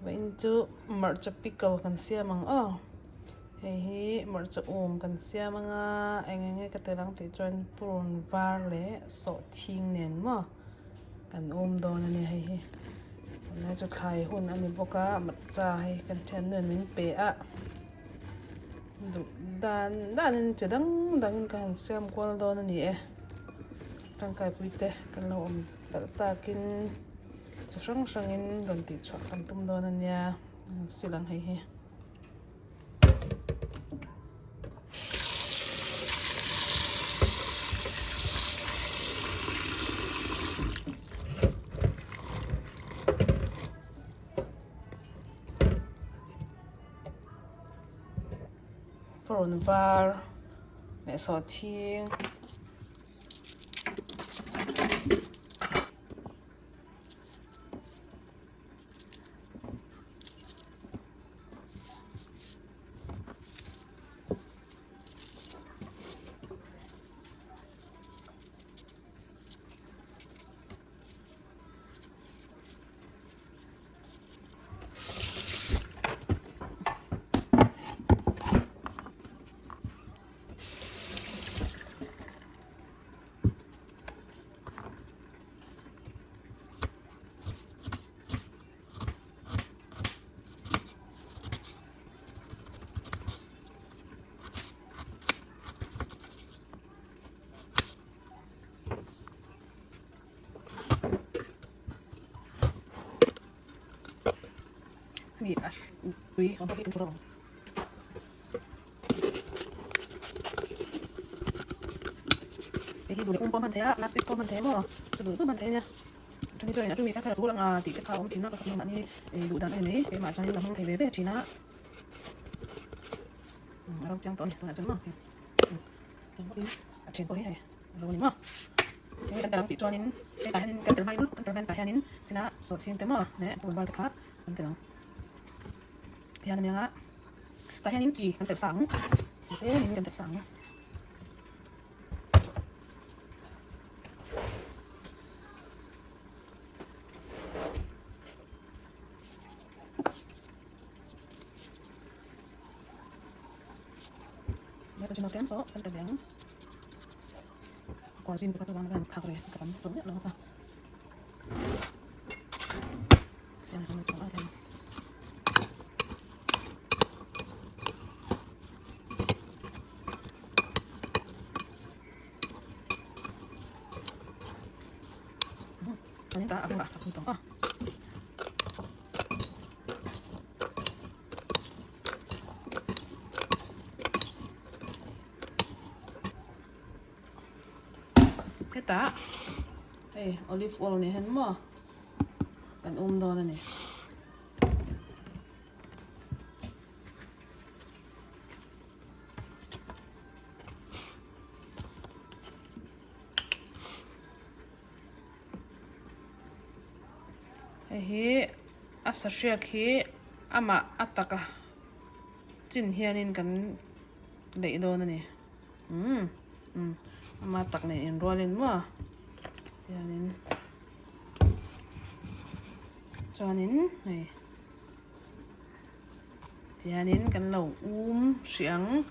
vậy chú mở chụp pickle cần xe mang hei mở chụp cần xe mang anh nghe cái tên lang thì chọn prawn var lệ sọ chiên nền mà cần đó này hei nãy chú khai hun anh đi boka mặt cha hei cần thêm nữa mình bể đủ đan chỉ đang cần xem qua đó này đang cái bụi tê cần lâu ta kinh sang in gần tí chọn cần tum đó này nha silang hei prawn var lệ sọ chiên mi tùy không có cái rong cái đủ để man thế plastic man thế mà đủ man thế nha cho nên tôi mi các cái là tí cái khao thì nó không bạn đi đủ đàn này cái mà cho nên là không thể về chỉ nó đâu chẳng tốn tôi là chấm mà chẳng có đi trên có này rồi mà cái đàn tí cho nên cái tài nên cái từ hai lúc cái từ tài nên chỉ là sốt chiên thế mà nè tôi bao cái khác anh tưởng thì anh nhớ tài nên chỉ cần tập sáng chỉ thế nên cần tập sáng Mereka cuma tempo, kan terbiang. Konsin bukan tuh kan kakre, kan tuh ya lo apa? Yang kamu coba kan? Ini tak aku nggak tahu cái tá hey olive oil này hen mà cần đó này hey asasya khi ama ataka chin hianin kan lei do na ni ama tak này in rolin mà hianin chonin này hianin kan lo siang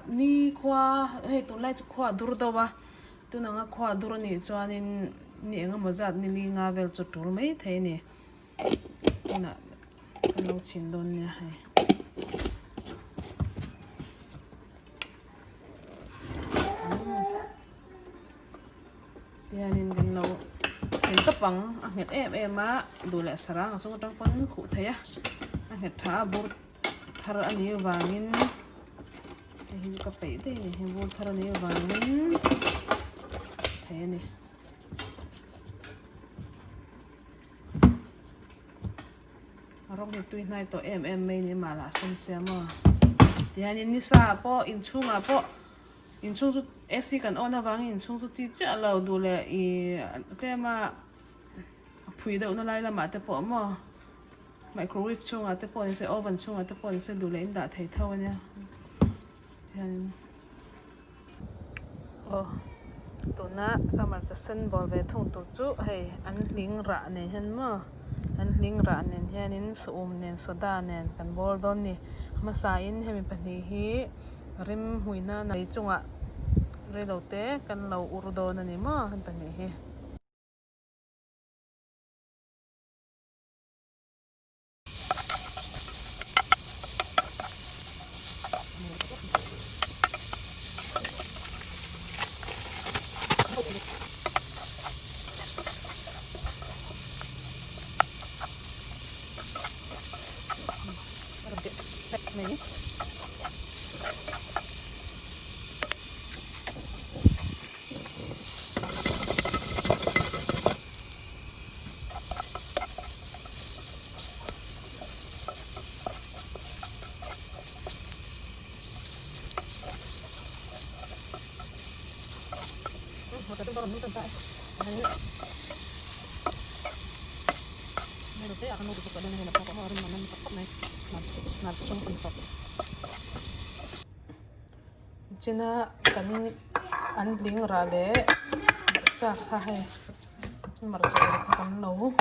ni khwa hey to lai khwa dur do ba tu na nga khwa dur ni chonin ni nga mazat ni li nga vel chu tur mai the ni na kan lo chin don nya hai hianin kan lo chin tapang nget em a du le sarang chung tang pan khu theya nget tha bur thar ani wangin hi ka pe te ni hi bur thar ani wangin the ni rong ni tui nai to em mai ni ma la sen se ma hianin ni sa po in chunga po in chung chu esi kan ona wang in chung chu ti cha lo du le I klema phui do na lai la ma te po mo microwave chunga te po ni se oven chunga te po ni se du le in da thei thau nya hian to na kamar sa sen bol ve thong tu chu hei an ling ra ne hen mo an hling ra nen hianin suum nen soda nen kan bol don ni masain hemi pahnih hi rim huina nei chunga reilote kan lo ur don ani maw han pahnih hi này hoặc là chúng ta làm nước tồn tại này này được thế à kan udah suka dengan apa kok orang mana tetap nih nat chung tetap China kan an bling ra le sa ha hai mar cha ka kan no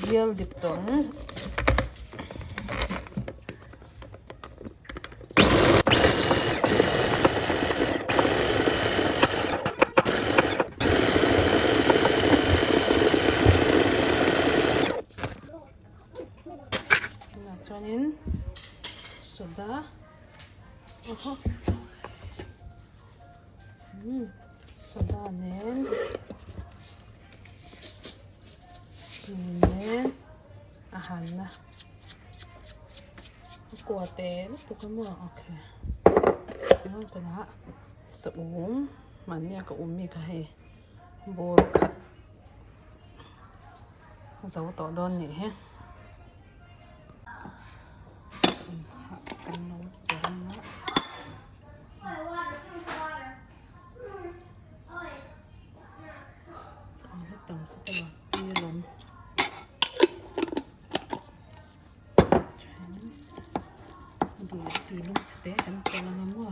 gel dip tong Chonin soda soda nen chinen ahan na kuate tu kamu okay nó cái đó tự uống mà nha cái uống mi cái bột khát dấu tỏ đơn nhỉ ha kan nấu chén nó hết tầm sẽ tầm tia lùm thì lúc sẽ té kan tela ngamua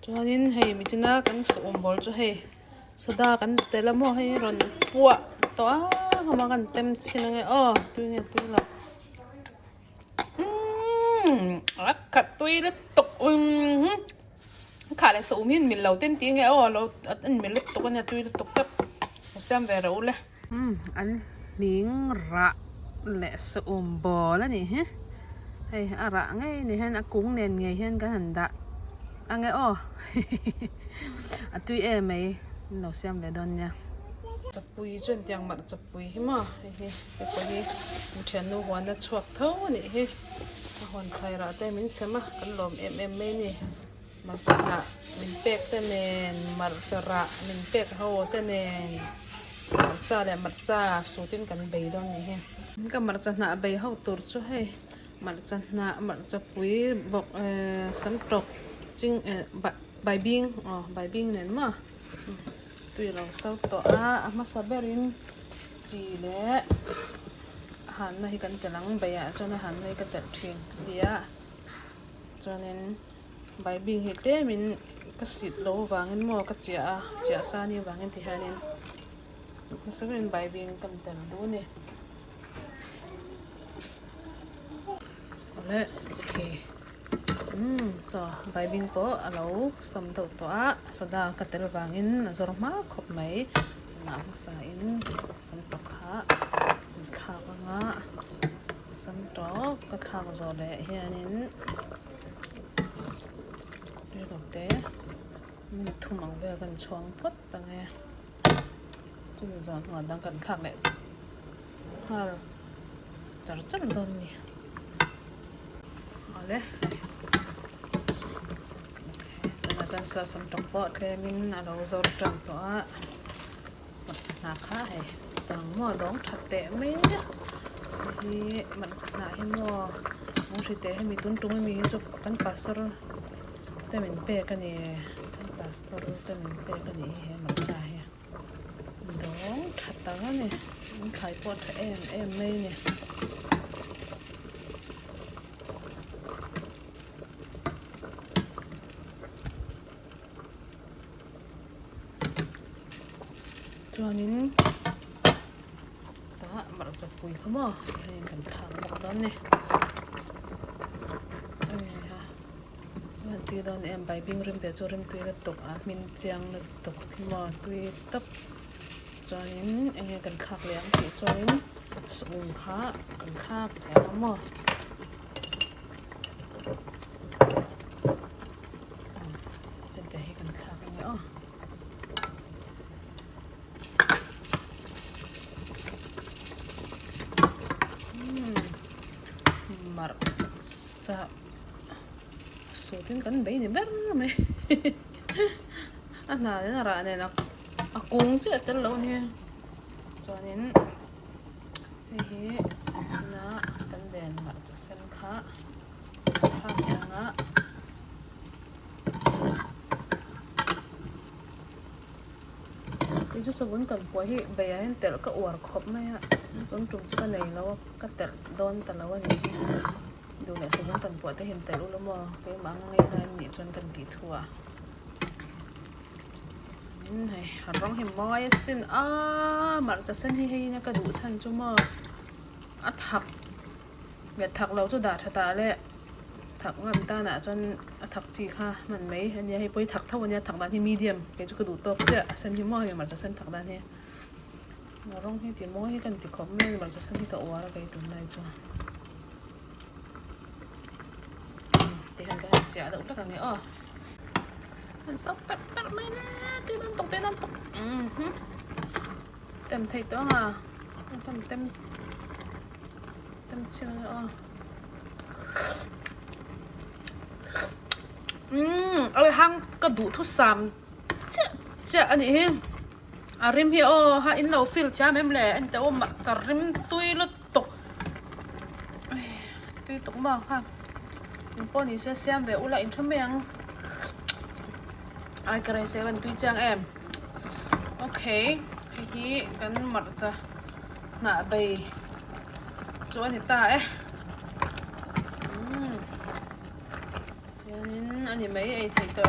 cho nên hay mình china kan sum bol cho hay soda kan tela mo hay ron puwa to mà kan tem china nge tu nge tu la cắt tôi rất tục khá là số mình lâu tên tiếng nghe lâu anh mình rất tục anh tôi rất tục chấp xem về đâu lẽ anh niếng rạ lẽ số bò là nè ha hay rạ ngay nè ha cũng nền ngày hen cái hành đã anh nghe tôi em ấy lâu xem về đâu nha chụp bùi chuyện tiếng mặt chụp bùi mà cái bùi chuyện nó hoàn đã chuột thấu nè hoàn khai ra tay mình xem kan lom em ni mà na mình pek tên nền mar chara mình pek ho tên nền cha le mar cha su tin kan bei don ni he ka mar cha na bei ho tur chu he mar cha pui bok sam tok ching bai bing nen ma tui lo sau to ma saberin chi le han na hi kan telang baya cho na han nei ka tel thin dia cho nên bai bing hi te min ka sit lo wangin mo ka chia sa ni wangin ti hanin ka sabin bai bing kan tel du ni ole okay so bai bing po alo som do to soda ka tel wangin zor ma khop mai na sa in som to kha thà nga sam to ka thang zo le hianin re te min thumang ve kan chuang phot ta nge chu zon wa dang kan thak le hal char don ni ale na chan sa sam to po the min alo zo tang to mặt na kha he tang mo dong that te me hi man na hi mo mo si te hi mi tun tung mi chu kan pastor te min pe ka ni kan pastor te min pe ka ni he man cha he dong that ta ne min khai pot em me ne cho chuanin ta mar cha pui khama hei kan thang bak dan ni ha man ti dan em bai bing rim te chu rim tui la tok a min chiang la tok khima tui tap chuanin enge kan thak liang ti chuanin sung kha kan thak ema chen te hi kan thak enge a mar sa so tin kan bei ni ber me ana na ra ne na a kung che tel lo ni chuanin hi china kan den mar cha sen kha nga cái chút sabun cần quá hi bây giờ hiện tại là cái uổng khóc mấy á con trùng chỉ cái này nó cái tẹt đòn tẹt là gì điều này sabun cần quá tới hiện tại luôn mà cái mang ngay đây nhỉ chuyên cần tí thua này rong hình mói xin màจะเส้นให้นะกระดูกฉันจุ่มอ่ะถักเบียดถักเราจะด่าตาเลยถักงานตาหนาจนถักจีค่ะมันไม่อันนี้ให้ไปถักเท่าวันนี้ถักด้านที่มีเดียมแกจะกระดูกตัวเสียเส้นที่ม้อยมันจะเส้นถักด้านนี้เราลองให้ที่ม้อยกันที่ขอบไม่มันจะเส้นที่กระวาร์กันตรงไหนจ้ะที่หันกันเจ้าเด็กแล้วกันเนี่ยมันซอกแป๊บไม่นะตีนั่นตกเต็มไทยตัวค่ะเต็มชิ้นเลยอะไรทางกระดูกทุกสามเจ้าอันนี้ริมเฮียฮะอินเราฟิลจ้าแม่แหละอันแต่ว่ามันจะริมตุยแล้วตกมากค่ะป้อนนี่เสียแบบอุลาอินทำยังไอ้กระไรเสียวันตุยจังเอ็มโอเคฮีกันมันจะหนาไปจวนนี่ตาอันนี้ไม่ไอ้ไทยตัว